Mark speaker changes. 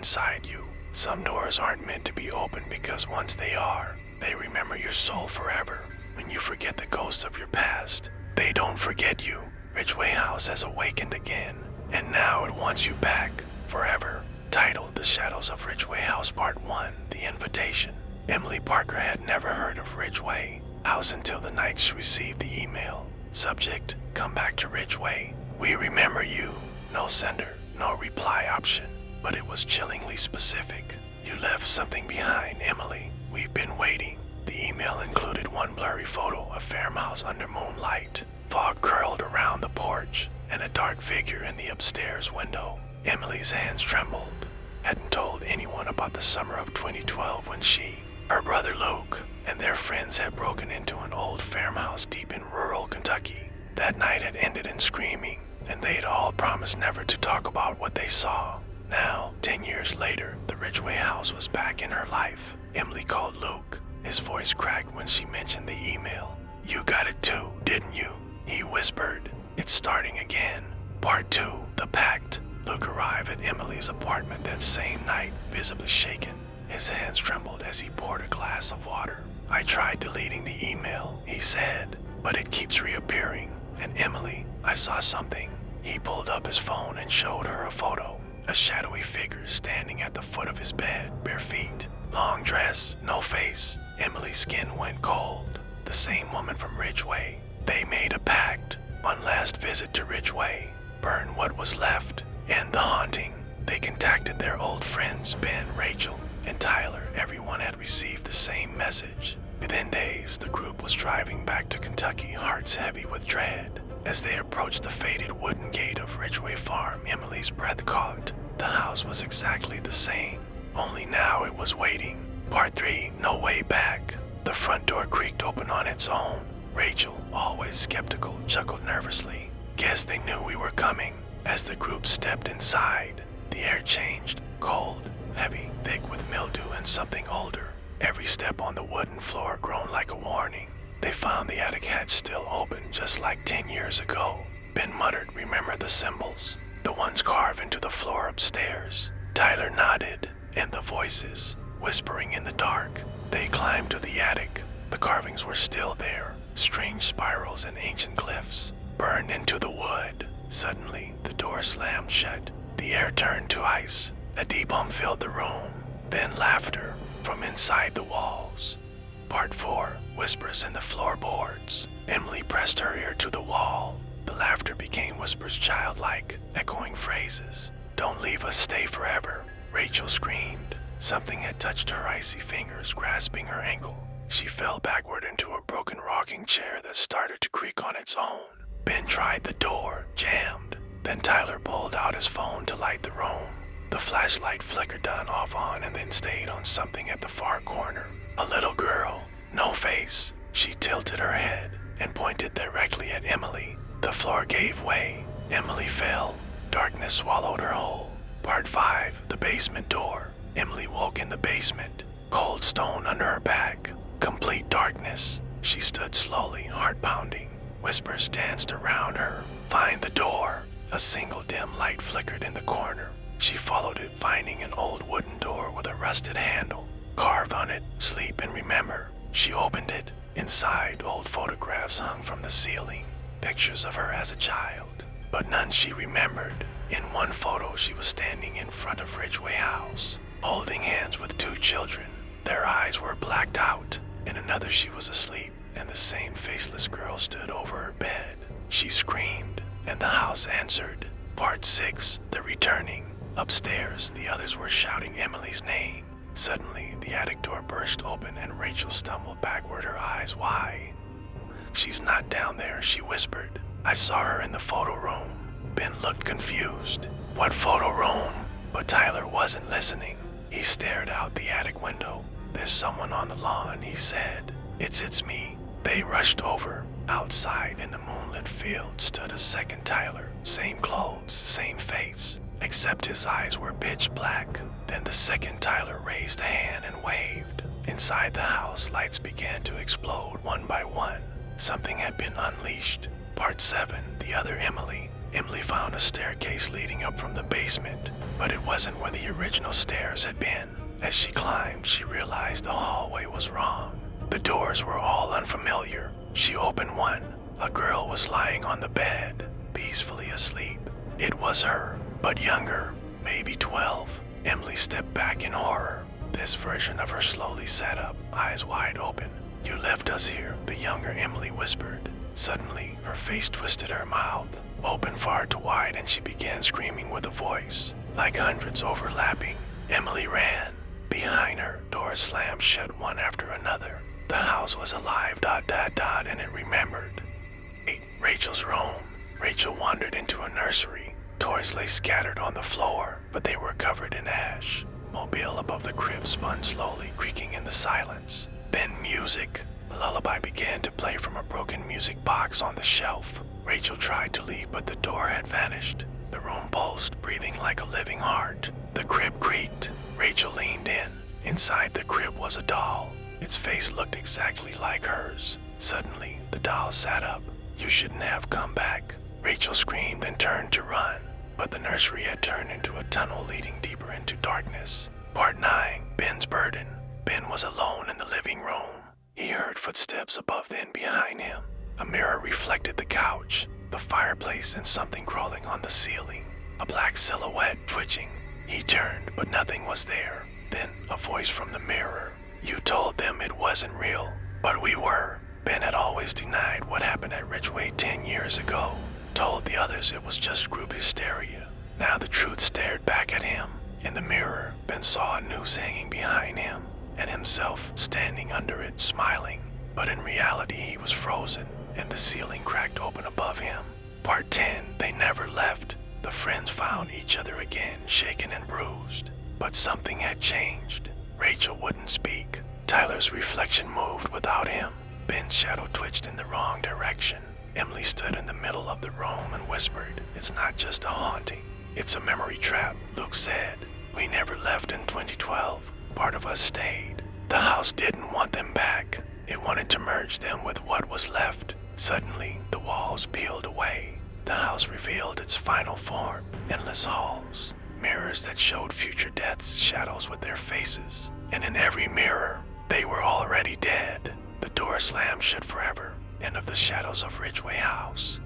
Speaker 1: inside you. Some doors aren't meant to be opened because once they are, they remember your soul forever. When you forget the ghosts of your past, they don't forget you. Ridgeway House has awakened again, and now it wants you back forever. Titled The Shadows of Ridgeway House Part 1, The Invitation. Emily Parker had never heard of Ridgeway House until the night she received the email. Subject, come back to Ridgeway. We remember you. No sender, no reply option, but it was chillingly specific. You left something behind, Emily. We've been waiting. The email included one blurry photo of farmhouse under moonlight, fog curled around the porch, and a dark figure in the upstairs window. Emily's hands trembled. Hadn't told anyone about the summer of 2012 when she, her brother Luke, and their friends had broken into an old farmhouse deep in rural Kentucky. That night had ended in screaming, and they'd all promised never to talk about what they saw. Now, 10 years later, the Ridgeway House was back in her life. Emily called Luke. His voice cracked when she mentioned the email. You got it too, didn't you? He whispered. It's starting again. Part 2, The Pact. Luke arrived at Emily's apartment that same night, visibly shaken. His hands trembled as he poured a glass of water. I tried deleting the email, he said, but it keeps reappearing. And Emily, I saw something. He pulled up his phone and showed her a photo. A shadowy figure standing at the foot of his bed, bare feet. Long dress, no face. Emily's skin went cold. The same woman from Ridgeway. They made a pact. One last visit to Ridgeway. Burn what was left. End the haunting. They contacted their old friends, Ben, Rachel, and Tyler. Everyone had received the same message. Within days, the group was driving back to Kentucky, hearts heavy with dread. As they approached the faded wooden gate of Ridgeway Farm, Emily's breath caught. The house was exactly the same, only now it was waiting. Part 3, No Way Back. The front door creaked open on its own. Rachel, always skeptical, chuckled nervously. Guess they knew we were coming. As the group stepped inside, the air changed, cold, heavy, thick with mildew and something older. Every step on the wooden floor groaned like a warning. They found the attic hatch still open, just like 10 years ago. Ben muttered, remember the symbols? The ones carved into the floor upstairs. Tyler nodded, and the voices, whispering in the dark. They climbed to the attic. The carvings were still there, strange spirals and ancient glyphs, burned into the wood. Suddenly, the door slammed shut. The air turned to ice. A deep hum filled the room, then laughter from inside the walls. Part 4, Whispers in the Floorboards. Emily pressed her ear to the wall. The laughter became whispers childlike, echoing phrases. Don't leave us, stay forever. Rachel screamed. Something had touched her icy fingers, grasping her ankle. She fell backward into a broken rocking chair that started to creak on its own. Ben tried the door, jammed. Then Tyler pulled out his phone to light the room. The flashlight flickered off on and then stayed on something at the far corner. A little girl, no face. She tilted her head and pointed directly at Emily. The floor gave way. Emily fell. Darkness swallowed her whole. Part 5, The Basement Door. Emily woke in the basement, cold stone under her back. Complete darkness. She stood slowly, heart pounding. Whispers danced around her. Find the door. A single dim light flickered in the corner. She followed it, finding an old wooden door with a rusted handle. Carved on it, sleep and remember. She opened it. Inside, old photographs hung from the ceiling. Pictures of her as a child, but none she remembered. In one photo, she was standing in front of Ridgeway House, holding hands with 2 children. Their eyes were blacked out. In another, she was asleep, and the same faceless girl stood over her bed. She screamed, and the house answered. Part 6, The Returning. Upstairs, the others were shouting Emily's name. Suddenly, the attic door burst open and Rachel stumbled backward, her eyes wide. She's not down there, she whispered. I saw her in the photo room. Ben looked confused. What photo room? But Tyler wasn't listening. He stared out the attic window. There's someone on the lawn, he said. It's me. They rushed over. Outside in the moonlit field stood a second Tyler. Same clothes, same face, except his eyes were pitch black. Then the second Tyler raised a hand and waved. Inside the house, lights began to explode one by one. Something had been unleashed. Part 7, The Other Emily. Emily found a staircase leading up from the basement, but it wasn't where the original stairs had been. As she climbed, she realized the hallway was wrong. The doors were all unfamiliar. She opened one. A girl was lying on the bed, peacefully asleep. It was her, but younger, maybe 12. Emily stepped back in horror. This version of her slowly sat up, eyes wide open. "You left us here," the younger Emily whispered. Suddenly, her face twisted, her mouth opened far too wide, and she began screaming with a voice, like hundreds overlapping. Emily ran. Behind her, doors slammed shut one after another. The house was alive, ... and it remembered. Rachel's room. Rachel wandered into a nursery. Toys lay scattered on the floor, but they were covered in ash. Mobile above the crib spun slowly, creaking in the silence. Then music. A lullaby began to play from a broken music box on the shelf. Rachel tried to leave, but the door had vanished. The room pulsed, breathing like a living heart. The crib creaked. Rachel leaned in. Inside the crib was a doll. Its face looked exactly like hers. Suddenly, the doll sat up. "You shouldn't have come back." Rachel screamed and turned to run, but the nursery had turned into a tunnel leading deeper into darkness. Part 9. Ben's Burden. Ben was alone in the living room. He heard footsteps above then behind him. A mirror reflected the couch, the fireplace, and something crawling on the ceiling. A black silhouette twitching. He turned, but nothing was there. Then a voice from the mirror. "You told them it wasn't real, but we were." Ben had always denied what happened at Ridgeway 10 years ago. Told the others it was just group hysteria. Now the truth stared back at him. In the mirror, Ben saw a noose hanging behind him, and himself standing under it, smiling. But in reality, he was frozen, and the ceiling cracked open above him. Part 10. They never left. The friends found each other again, shaken and bruised. But something had changed. Rachel wouldn't speak. Tyler's reflection moved without him. Ben's shadow twitched in the wrong direction. Emily stood in the middle of the room and whispered, "It's not just a haunting. It's a memory trap," Luke said. "We never left in 2012. Part of us stayed. The house didn't want them back. It wanted to merge them with what was left." Suddenly, the walls peeled away. The house revealed its final form, endless halls, mirrors that showed future deaths, shadows with their faces. And in every mirror, they were already dead. The door slammed shut forever. End of the Shadows of Ridgeway House.